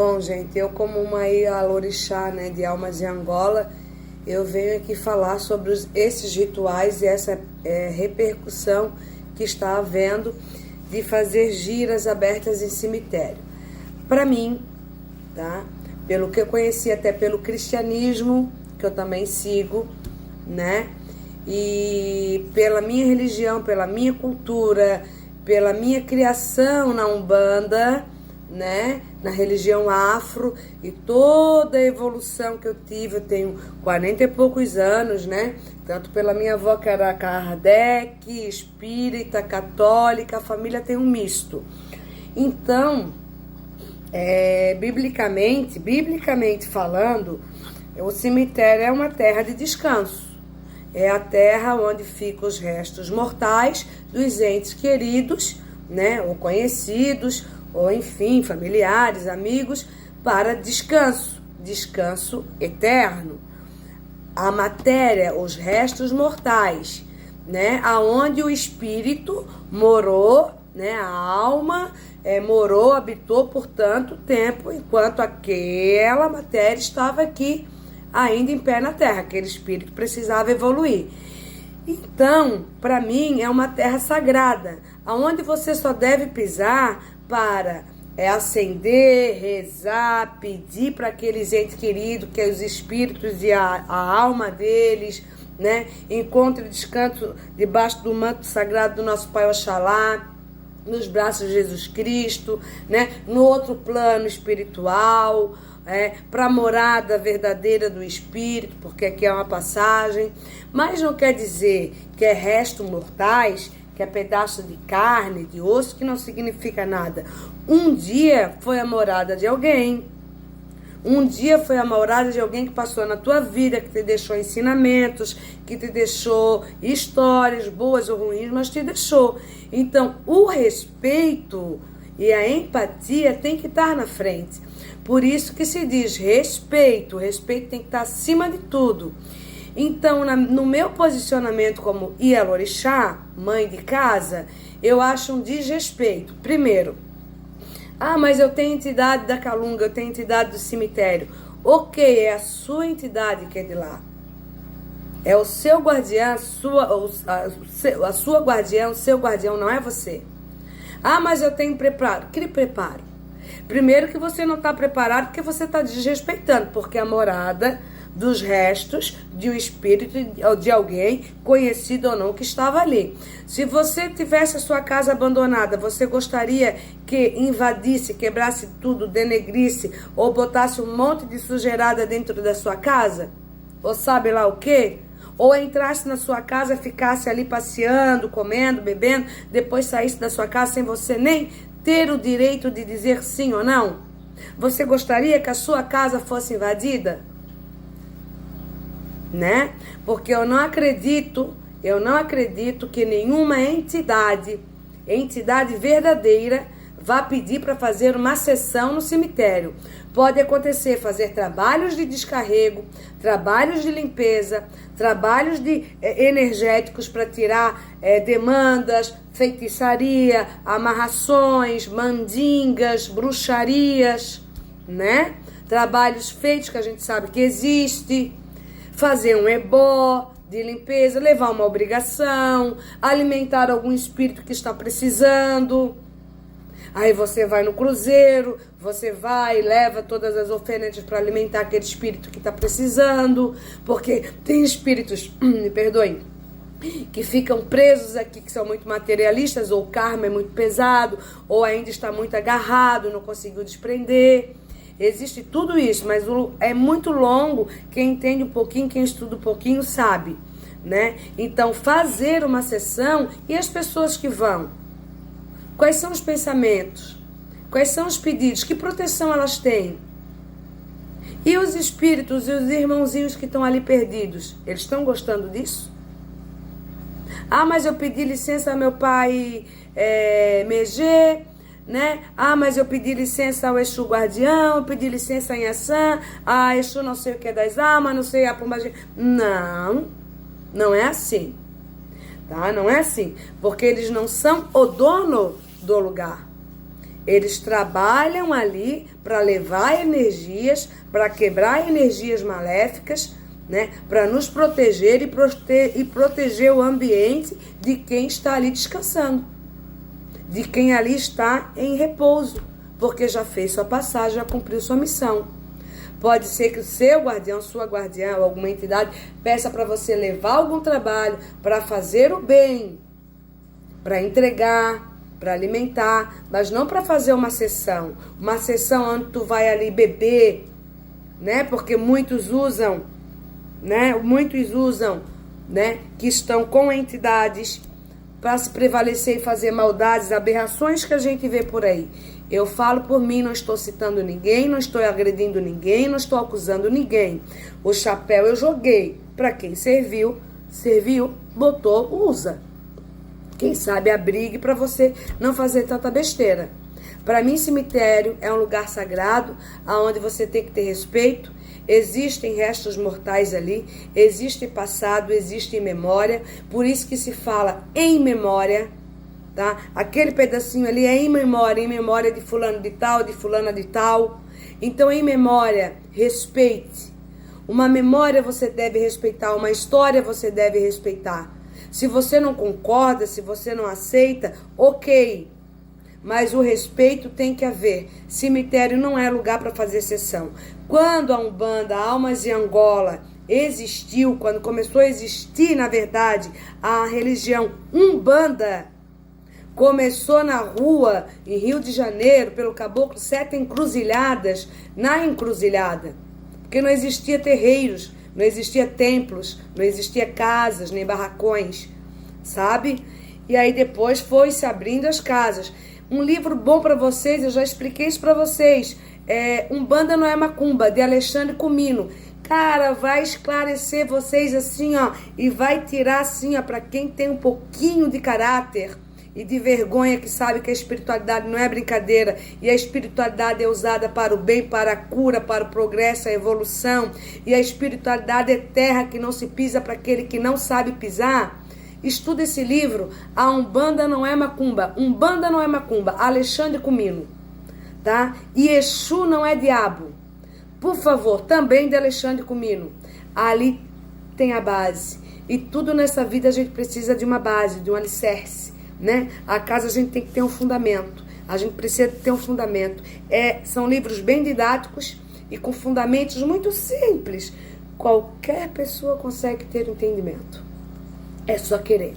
Bom, gente, eu como uma Ialorixá, né, de Almas de Angola, eu venho aqui falar sobre esses rituais e essa repercussão que está havendo de fazer giras abertas em cemitério. Para mim, tá? Pelo que eu conheci, até pelo cristianismo, que eu também sigo, né? E pela minha religião, pela minha cultura, pela minha criação na Umbanda, né, na religião afro, e toda a evolução que eu tive, eu tenho 40 e poucos anos, né, tanto pela minha avó que era Kardec, espírita, católica, a família tem um misto. Então, biblicamente falando, o cemitério é uma terra de descanso, é a terra onde ficam os restos mortais dos entes queridos, né, ou conhecidos, ou enfim, familiares, amigos, para descanso eterno. A matéria, os restos mortais, né, aonde o espírito morou, né, a alma morou, habitou por tanto tempo, enquanto aquela matéria estava aqui, ainda em pé na terra, aquele espírito precisava evoluir. Então, para mim, é uma terra sagrada, aonde você só deve pisar para acender, rezar, pedir para aqueles entes queridos, que os espíritos e a alma deles, né, encontrem descanso debaixo do manto sagrado do nosso Pai Oxalá, nos braços de Jesus Cristo, né, no outro plano espiritual, para a morada verdadeira do Espírito, porque aqui é uma passagem, mas não quer dizer que é restos mortais, que é pedaço de carne, de osso, que não significa nada. Um dia foi a morada de alguém, um dia foi a morada de alguém que passou na tua vida, que te deixou ensinamentos, que te deixou histórias boas ou ruins, mas te deixou. Então, o respeito e a empatia tem que estar na frente. Por isso que se diz respeito. O respeito tem que estar acima de tudo. Então, no meu posicionamento como Ialorixá, mãe de casa, eu acho um desrespeito. Primeiro, mas eu tenho entidade da Calunga, eu tenho entidade do cemitério. Ok, é a sua entidade que é de lá. É o seu guardião, a sua guardiã, o seu guardião, não é você. Mas eu tenho preparo. Que preparo? Primeiro que você não está preparado porque você está desrespeitando, porque a morada dos restos de um espírito de alguém, conhecido ou não, que estava ali. Se você tivesse a sua casa abandonada, você gostaria que invadisse, quebrasse tudo, denegrisse ou botasse um monte de sujeirada dentro da sua casa? Ou sabe lá o quê? Ou entrasse na sua casa, ficasse ali passeando, comendo, bebendo, depois saísse da sua casa sem você nem ter o direito de dizer sim ou não? Você gostaria que a sua casa fosse invadida? Né? Porque eu não acredito que nenhuma entidade verdadeira vá pedir para fazer uma sessão no cemitério. Pode acontecer fazer trabalhos de descarrego, trabalhos de limpeza, trabalhos energéticos para tirar demandas, feitiçaria, amarrações, mandingas, bruxarias, né? Trabalhos feitos que a gente sabe que existe. Fazer um ebó de limpeza, levar uma obrigação, alimentar algum espírito que está precisando. Aí você vai no cruzeiro, você vai e leva todas as oferendas para alimentar aquele espírito que está precisando, porque tem espíritos, me perdoem, que ficam presos aqui, que são muito materialistas, ou o karma é muito pesado, ou ainda está muito agarrado, não conseguiu desprender. Existe tudo isso, mas é muito longo. Quem entende um pouquinho, quem estuda um pouquinho, sabe, né? Então, fazer uma sessão, e as pessoas que vão? Quais são os pensamentos? Quais são os pedidos? Que proteção elas têm? E os espíritos e os irmãozinhos que estão ali perdidos? Eles estão gostando disso? Mas eu pedi licença ao meu pai Megê, né? Mas eu pedi licença ao Exu Guardião, eu pedi licença em Assã, Exu não sei o que é das almas, não sei a Pombagira. Não é assim, tá? Não é assim, porque eles não são o dono do lugar. Eles trabalham ali para levar energias, para quebrar energias maléficas, né? Para nos proteger e proteger o ambiente de quem está ali descansando, de quem ali está em repouso, porque já fez sua passagem, já cumpriu sua missão. Pode ser que o seu guardião, sua guardiã ou alguma entidade peça para você levar algum trabalho para fazer o bem, para entregar, para alimentar, mas não para fazer uma sessão onde tu vai ali beber, né? Porque muitos usam, né? Que estão com entidades para se prevalecer e fazer maldades, aberrações que a gente vê por aí. Eu falo por mim, não estou citando ninguém, não estou agredindo ninguém, não estou acusando ninguém. O chapéu eu joguei. Para quem serviu, botou, usa. Quem sabe abrigue para você não fazer tanta besteira. Para mim, cemitério é um lugar sagrado, onde você tem que ter respeito. Existem restos mortais ali, existe passado, existe memória. Por isso que se fala em memória. Tá? Aquele pedacinho ali é em memória de fulano de tal, de fulana de tal. Então, em memória, respeite. Uma memória você deve respeitar, uma história você deve respeitar. Se você não concorda, se você não aceita, ok. Mas o respeito tem que haver. Cemitério não é lugar para fazer sessão. Quando a Umbanda, Almas de Angola, existiu, quando começou a existir, na verdade, a religião Umbanda, começou na rua, em Rio de Janeiro, pelo Caboclo 7 Encruzilhadas, na encruzilhada. Porque não existia terreiros, não existia templos, não existia casas, nem barracões, sabe? E aí depois foi se abrindo as casas. Um livro bom para vocês, eu já expliquei isso para vocês, Umbanda não é Macumba, de Alexandre Comino. Cara, vai esclarecer vocês assim, ó, e vai tirar assim, ó, para quem tem um pouquinho de caráter e de vergonha, que sabe que a espiritualidade não é brincadeira, e a espiritualidade é usada para o bem, para a cura, para o progresso, a evolução, e a espiritualidade é terra que não se pisa para aquele que não sabe pisar. Estuda esse livro, A Umbanda não é Macumba, Umbanda não é Macumba, Alexandre Comino, tá? E Exu não é diabo, por favor, também de Alexandre Comino. Ali tem a base, e tudo nessa vida a gente precisa de uma base, de um alicerce, né? A casa a gente tem que ter um fundamento. A gente precisa ter um fundamento. São livros bem didáticos e com fundamentos muito simples. Qualquer pessoa consegue ter entendimento. É só querer.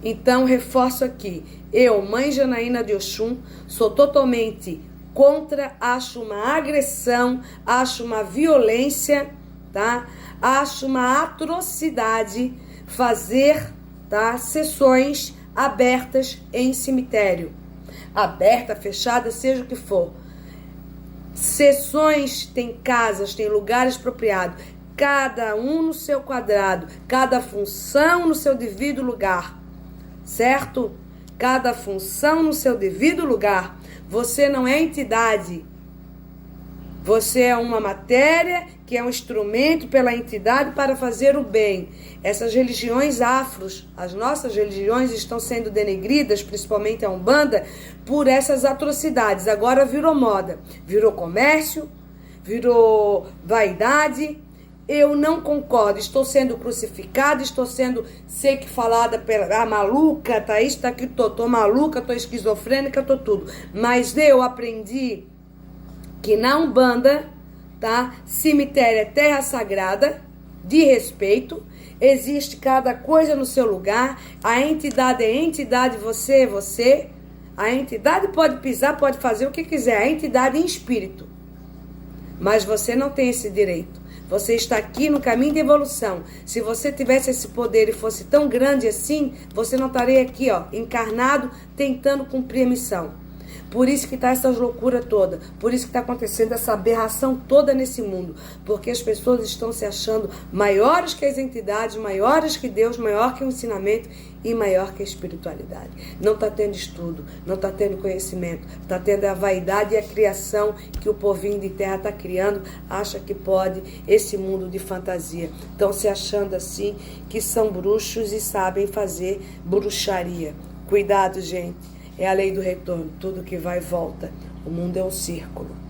Então, reforço aqui. Eu, Mãe Janaína de Oxum, sou totalmente contra, acho uma agressão, acho uma violência, tá? Acho uma atrocidade fazer, tá, sessões abertas em cemitério. Aberta, fechada, seja o que for. Sessões tem casas, tem lugares apropriados. Cada um no seu quadrado. Cada função no seu devido lugar. Certo? Cada função no seu devido lugar. Você não é entidade. Você é uma matéria que é um instrumento pela entidade para fazer o bem. Essas religiões afros, as nossas religiões estão sendo denegridas, principalmente a Umbanda, por essas atrocidades. Agora virou moda, virou comércio, virou vaidade. Eu não concordo, estou sendo crucificada, sei que falada pela maluca, tá isso, tá aqui, tô maluca, tô esquizofrênica, tô tudo. Mas eu aprendi que na Umbanda, tá? Cemitério é terra sagrada, de respeito, existe cada coisa no seu lugar, a entidade é entidade, você é você, a entidade pode pisar, pode fazer o que quiser, a entidade em espírito, mas você não tem esse direito. Você está aqui no caminho de evolução. Se você tivesse esse poder e fosse tão grande assim, você não estaria aqui, ó, encarnado, tentando cumprir a missão. Por isso que está essas loucuras todas. Por isso que está acontecendo essa aberração toda nesse mundo. Porque as pessoas estão se achando maiores que as entidades, maiores que Deus, maior que o ensinamento e maior que a espiritualidade. Não está tendo estudo, não está tendo conhecimento. Está tendo a vaidade e a criação que o povinho de terra está criando. Acha que pode esse mundo de fantasia. Estão se achando assim que são bruxos e sabem fazer bruxaria. Cuidado, gente. É a lei do retorno, tudo que vai volta. O mundo é um círculo.